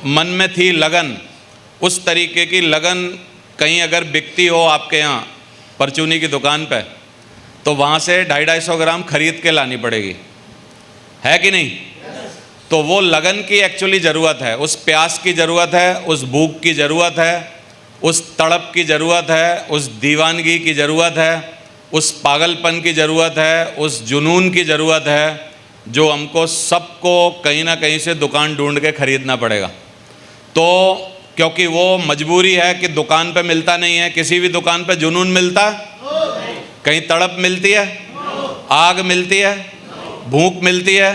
मन में थी लगन, उस तरीके की लगन कहीं अगर बिकती हो आपके यहाँ परचूनी की दुकान पे, तो वहाँ से 250-250 ग्राम खरीद के लानी पड़ेगी, है कि नहीं? तो वो लगन की एक्चुअली ज़रूरत है, उस प्यास की ज़रूरत है, उस भूख की ज़रूरत है, उस तड़प की ज़रूरत है, उस दीवानगी की ज़रूरत है, उस पागलपन की ज़रूरत है, उस जुनून की ज़रूरत है, जो हमको सबको कहीं ना कहीं से दुकान ढूंढ के ख़रीदना पड़ेगा। तो क्योंकि वो मजबूरी है कि दुकान पे मिलता नहीं है। किसी भी दुकान पे जुनून मिलता है? कहीं तड़प मिलती है? आग मिलती है? भूख मिलती है?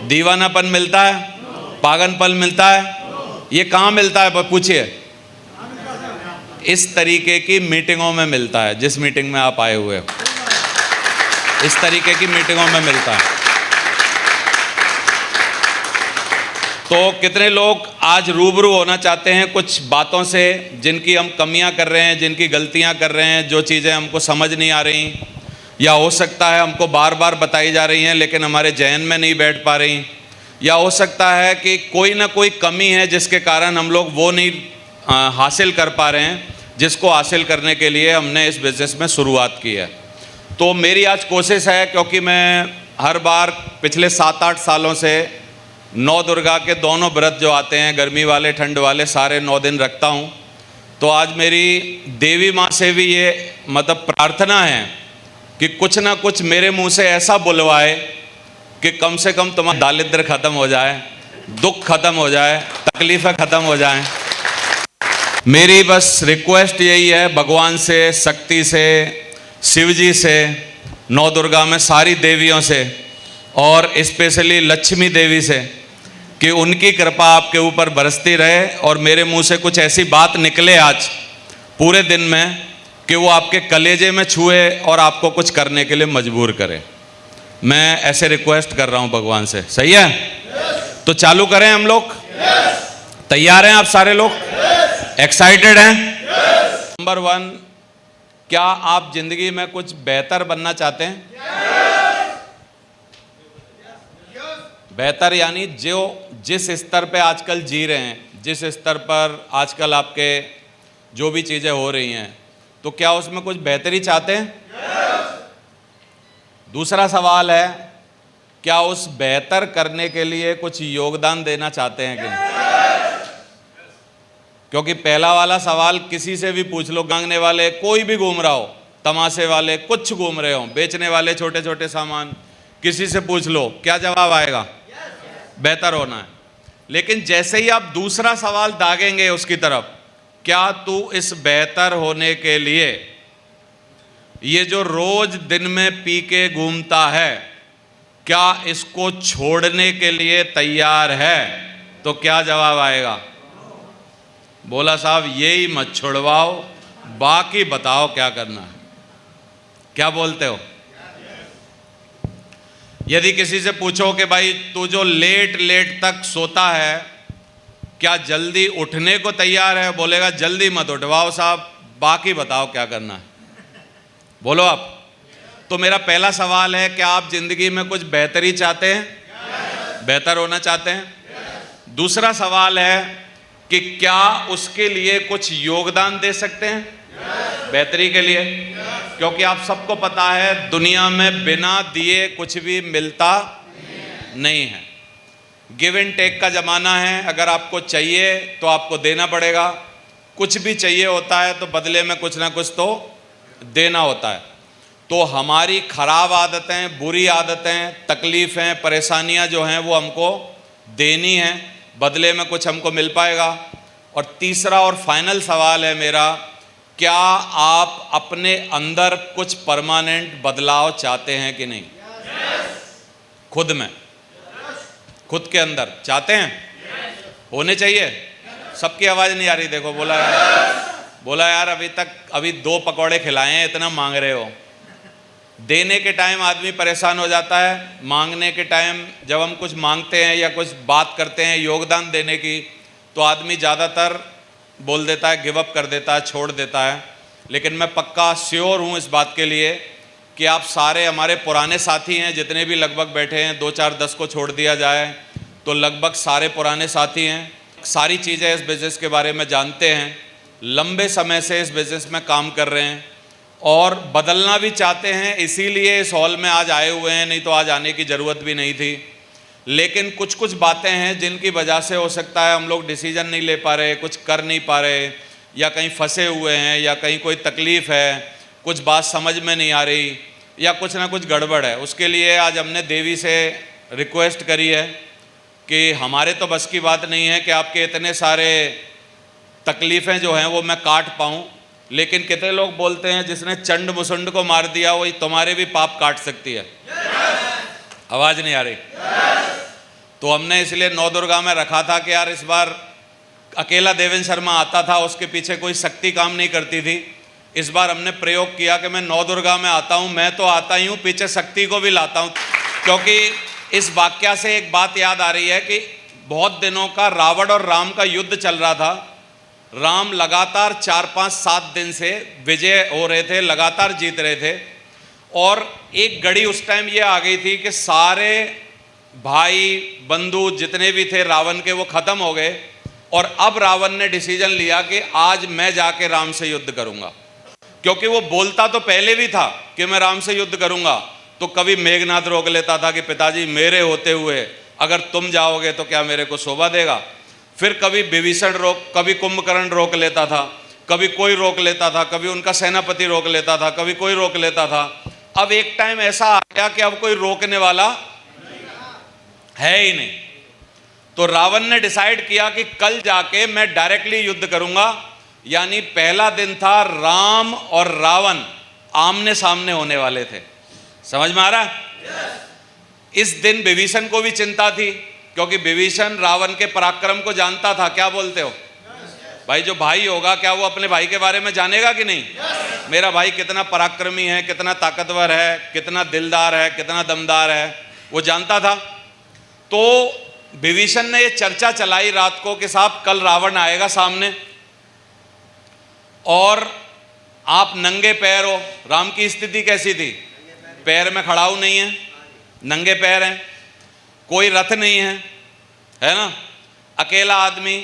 दीवानापन मिलता है? पागलपन मिलता है? ये कहाँ मिलता है पूछिए? इस तरीके की मीटिंगों में मिलता है, जिस मीटिंग में आप आए हुए हो, इस तरीके की मीटिंगों में मिलता है। तो कितने लोग आज रूबरू होना चाहते हैं कुछ बातों से जिनकी हम कमियां कर रहे हैं, जिनकी गलतियां कर रहे हैं, जो चीज़ें हमको समझ नहीं आ रही, या हो सकता है हमको बार बार बताई जा रही हैं लेकिन हमारे जहन में नहीं बैठ पा रही, या हो सकता है कि कोई ना कोई कमी है जिसके कारण हम लोग वो नहीं हासिल कर पा रहे हैं, जिसको हासिल करने के लिए हमने इस बिज़नेस में शुरुआत की है। तो मेरी आज कोशिश है, क्योंकि मैं हर बार पिछले 7-8 सालों से 9 दुर्गा के दोनों व्रत जो आते हैं, गर्मी वाले ठंड वाले, सारे 9 दिन रखता हूँ। तो आज मेरी देवी माँ से भी ये मतलब प्रार्थना है कि कुछ ना कुछ मेरे मुंह से ऐसा बुलवाए कि कम से कम तुम्हारा दारिद्र्य ख़त्म हो जाए, दुख ख़त्म हो जाए, तकलीफ़ें ख़त्म हो जाएं। मेरी बस रिक्वेस्ट यही है भगवान से, शक्ति से, शिव जी से, 9 दुर्गा में सारी देवियों से और स्पेशली लक्ष्मी देवी से कि उनकी कृपा आपके ऊपर बरसती रहे और मेरे मुंह से कुछ ऐसी बात निकले आज पूरे दिन में कि वो आपके कलेजे में छुए और आपको कुछ करने के लिए मजबूर करे। मैं ऐसे रिक्वेस्ट कर रहा हूं भगवान से, सही है? तो चालू करें हम लोग? तैयार हैं आप सारे लोग? एक्साइटेड हैं? नंबर 1, क्या आप जिंदगी में कुछ बेहतर बनना चाहते हैं? बेहतर यानी जो जिस स्तर पे आजकल जी रहे हैं, जिस स्तर पर आजकल आपके जो भी चीज़ें हो रही हैं, तो क्या उसमें कुछ बेहतरी चाहते हैं? दूसरा सवाल है, क्या उस बेहतर करने के लिए कुछ योगदान देना चाहते हैं कि नहीं? क्योंकि पहला वाला सवाल किसी से भी पूछ लो, गांगने वाले कोई भी घूम रहा हो, तमाशे वाले कुछ घूम रहे हो, बेचने वाले छोटे छोटे सामान, किसी से पूछ लो, क्या जवाब आएगा? बेहतर होना है। लेकिन जैसे ही आप दूसरा सवाल दागेंगे उसकी तरफ, क्या तू इस बेहतर होने के लिए ये जो रोज दिन में पी के घूमता है, क्या इसको छोड़ने के लिए तैयार है? तो क्या जवाब आएगा? बोला साहब यही मत छुड़वाओ, बाकी बताओ क्या करना है। क्या बोलते हो? यदि किसी से पूछो कि भाई तू जो लेट लेट तक सोता है, क्या जल्दी उठने को तैयार है? बोलेगा जल्दी मत उठवाओ साहब, बाकी बताओ क्या करना है। बोलो आप। तो मेरा पहला सवाल है, क्या आप जिंदगी में कुछ बेहतरी चाहते हैं? बेहतर होना चाहते हैं? दूसरा सवाल है कि क्या उसके लिए कुछ योगदान दे सकते हैं बेहतरी के लिए? क्योंकि आप सबको पता है दुनिया में बिना दिए कुछ भी मिलता नहीं है। गिव एंड टेक का ज़माना है। अगर आपको चाहिए तो आपको देना पड़ेगा, कुछ भी चाहिए होता है तो बदले में कुछ ना कुछ तो देना होता है। तो हमारी खराब आदतें, बुरी आदतें, तकलीफ़ें, परेशानियां जो हैं वो हमको देनी हैं, बदले में कुछ हमको मिल पाएगा। और तीसरा और फाइनल सवाल है मेरा, क्या आप अपने अंदर कुछ परमानेंट बदलाव चाहते हैं कि नहीं? खुद में, खुद के अंदर चाहते हैं? होने चाहिए। सबकी आवाज़ नहीं आ रही, देखो बोला यार अभी 2 पकौड़े खिलाए हैं, इतना मांग रहे हो। देने के टाइम आदमी परेशान हो जाता है, मांगने के टाइम जब हम कुछ मांगते हैं या कुछ बात करते हैं योगदान देने की, तो आदमी ज़्यादातर बोल देता है, गिव अप कर देता है, छोड़ देता है। लेकिन मैं पक्का श्योर हूँ इस बात के लिए कि आप सारे हमारे पुराने साथी हैं, जितने भी लगभग बैठे हैं, 2, 4, 10 को छोड़ दिया जाए तो लगभग सारे पुराने साथी हैं। सारी चीज़ें इस बिज़नेस के बारे में जानते हैं, लंबे समय से इस बिज़नेस में काम कर रहे हैं और बदलना भी चाहते हैं, इसीलिए इस हॉल में आज आए हुए हैं, नहीं तो आज आने की ज़रूरत भी नहीं थी। लेकिन कुछ कुछ बातें हैं जिनकी वजह से हो सकता है हम लोग डिसीजन नहीं ले पा रहे, कुछ कर नहीं पा रहे, या कहीं फंसे हुए हैं, या कहीं कोई तकलीफ़ है, कुछ बात समझ में नहीं आ रही, या कुछ ना कुछ गड़बड़ है। उसके लिए आज हमने देवी से रिक्वेस्ट करी है कि हमारे तो बस की बात नहीं है कि आपके इतने सारे तकलीफ़ें जो हैं वो मैं काट पाऊँ, लेकिन कितने लोग बोलते हैं जिसने चंड मुसंड को मार दिया वही तुम्हारे भी पाप काट सकती है। आवाज़ नहीं आ रही। तो हमने इसलिए नौ दुर्गा में रखा था कि यार इस बार अकेला देवेंद्र शर्मा आता था, उसके पीछे कोई शक्ति काम नहीं करती थी। इस बार हमने प्रयोग किया कि मैं नौ दुर्गा में आता हूँ, मैं तो आता ही हूँ, पीछे शक्ति को भी लाता हूँ। क्योंकि इस वाक्या से एक बात याद आ रही है कि बहुत दिनों का रावण और राम का युद्ध चल रहा था। राम लगातार 4, 5, 7 दिन से विजय हो रहे थे, लगातार जीत रहे थे, और एक घड़ी उस टाइम ये आ गई थी कि सारे भाई बंधु जितने भी थे रावण के वो खत्म हो गए, और अब रावण ने डिसीजन लिया कि आज मैं जाके राम से युद्ध करूंगा। क्योंकि वो बोलता तो पहले भी था कि मैं राम से युद्ध करूंगा, तो कभी मेघनाथ रोक लेता था कि पिताजी मेरे होते हुए अगर तुम जाओगे तो क्या मेरे को शोभा देगा। फिर कभी विभीषण कभी कुंभकर्ण रोक लेता था, कभी कोई रोक लेता था, कभी उनका सेनापति रोक लेता था, कभी कोई रोक लेता था। अब एक टाइम ऐसा आ गया कि अब कोई रोकने वाला है ही नहीं। तो रावण ने डिसाइड किया कि कल जाके मैं डायरेक्टली युद्ध करूंगा। यानी पहला दिन था राम और रावण आमने सामने होने वाले थे। समझ में आ रहा है? इस दिन विभीषण को भी चिंता थी, क्योंकि विभीषण रावण के पराक्रम को जानता था। क्या बोलते हो भाई? जो भाई होगा क्या वो अपने भाई के बारे में जानेगा कि नहीं? मेरा भाई कितना पराक्रमी है, कितना ताकतवर है, कितना दिलदार है, कितना दमदार है, वो जानता था। तो विभीषण ने ये चर्चा चलाई रात को कि साहब कल रावण आएगा सामने और आप नंगे पैर हो। राम की स्थिति कैसी थी? पैर में खड़ाऊ नहीं है, नंगे पैर हैं, कोई रथ नहीं है ना, अकेला आदमी,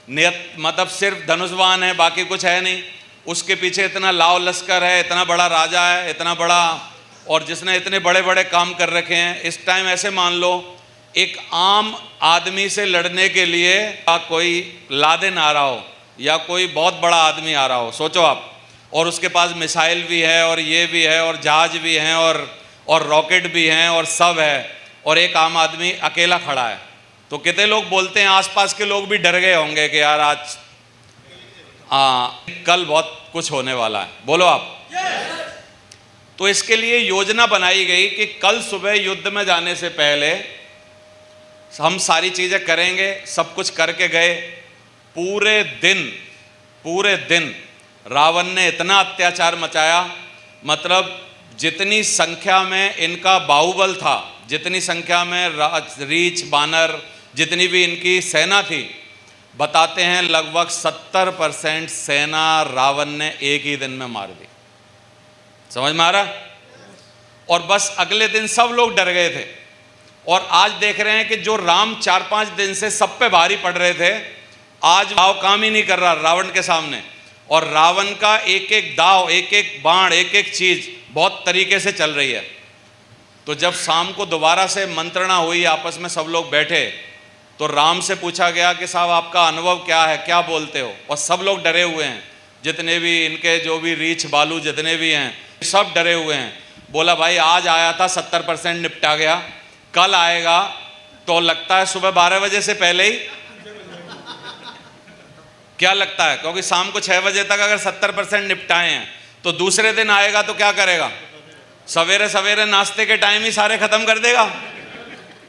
मतलब सिर्फ धनुषवान है, बाकी कुछ है नहीं। उसके पीछे इतना लाव लश्कर है, इतना बड़ा राजा है, इतना बड़ा, और जिसने इतने बड़े बड़े काम कर रखे हैं। इस टाइम ऐसे मान लो एक आम आदमी से लड़ने के लिए कोई लादेन आ रहा हो या कोई बहुत बड़ा आदमी आ रहा हो, सोचो आप, और उसके पास मिसाइल भी है और ये भी है और जहाज भी हैं और रॉकेट भी हैं और सब है, और एक आम आदमी अकेला खड़ा है। तो कितने लोग बोलते हैं, आसपास के लोग भी डर गए होंगे कि यार आज कल बहुत कुछ होने वाला है। बोलो आप। तो इसके लिए योजना बनाई गई कि कल सुबह युद्ध में जाने से पहले हम सारी चीज़ें करेंगे। सब कुछ करके गए। पूरे दिन रावण ने इतना अत्याचार मचाया, मतलब जितनी संख्या में इनका बाहुबल था, जितनी संख्या में रीछ बानर, जितनी भी इनकी सेना थी, बताते हैं लगभग 70% सेना रावण ने एक ही दिन में मार दी। समझ में आ रहा? और बस अगले दिन सब लोग डर गए थे। और आज देख रहे हैं कि जो राम 4-5 दिन से सब पे भारी पड़ रहे थे, आज भाव काम ही नहीं कर रहा रावण के सामने। और रावण का एक एक दाव, एक एक बाण, एक एक चीज बहुत तरीके से चल रही है। तो जब शाम को दोबारा से मंत्रणा हुई, आपस में सब लोग बैठे, तो राम से पूछा गया कि साहब आपका अनुभव क्या है, क्या बोलते हो? और सब लोग डरे हुए हैं, जितने भी इनके जो भी रीछ बालू जितने भी हैं सब डरे हुए हैं। बोला भाई आज आया था 70% निपटा गया, कल आएगा तो लगता है सुबह 12 बजे से पहले ही। क्या लगता है? क्योंकि शाम को 6 बजे तक अगर 70% निपटाए हैं तो दूसरे दिन आएगा तो क्या करेगा? सवेरे सवेरे नाश्ते के टाइम ही सारे खत्म कर देगा।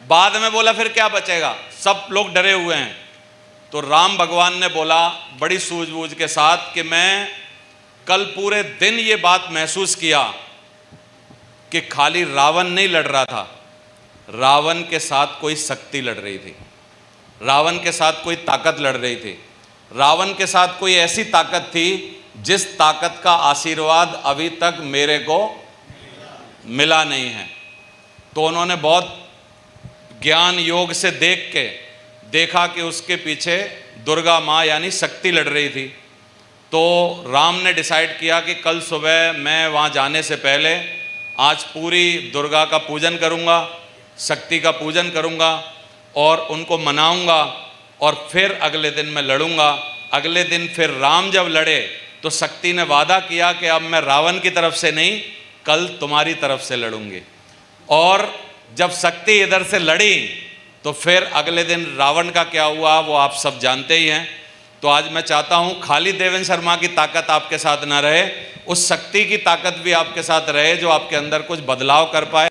बाद में बोला फिर क्या बचेगा? सब लोग डरे हुए हैं। तो राम भगवान ने बोला बड़ी सूझबूझ के साथ कि मैं कल पूरे दिन ये बात महसूस किया कि खाली रावण नहीं लड़ रहा था, रावण के साथ कोई शक्ति लड़ रही थी, रावण के साथ कोई ताकत लड़ रही थी, रावण के साथ कोई ऐसी ताकत थी जिस ताकत का आशीर्वाद अभी तक मेरे को मिला नहीं है। तो उन्होंने बहुत ज्ञान योग से देखा कि उसके पीछे दुर्गा माँ यानी शक्ति लड़ रही थी। तो राम ने डिसाइड किया कि कल सुबह मैं वहाँ जाने से पहले आज पूरी दुर्गा का पूजन करूँगा, शक्ति का पूजन करूँगा और उनको मनाऊँगा और फिर अगले दिन मैं लड़ूँगा। अगले दिन फिर राम जब लड़े तो शक्ति ने वादा किया कि अब मैं रावण की तरफ से नहीं, कल तुम्हारी तरफ से लड़ूंगी। और जब शक्ति इधर से लड़ी तो फिर अगले दिन रावण का क्या हुआ वो आप सब जानते ही हैं। तो आज मैं चाहता हूं खाली देवेंद्र शर्मा की ताकत आपके साथ ना रहे, उस शक्ति की ताकत भी आपके साथ रहे जो आपके अंदर कुछ बदलाव कर पाए।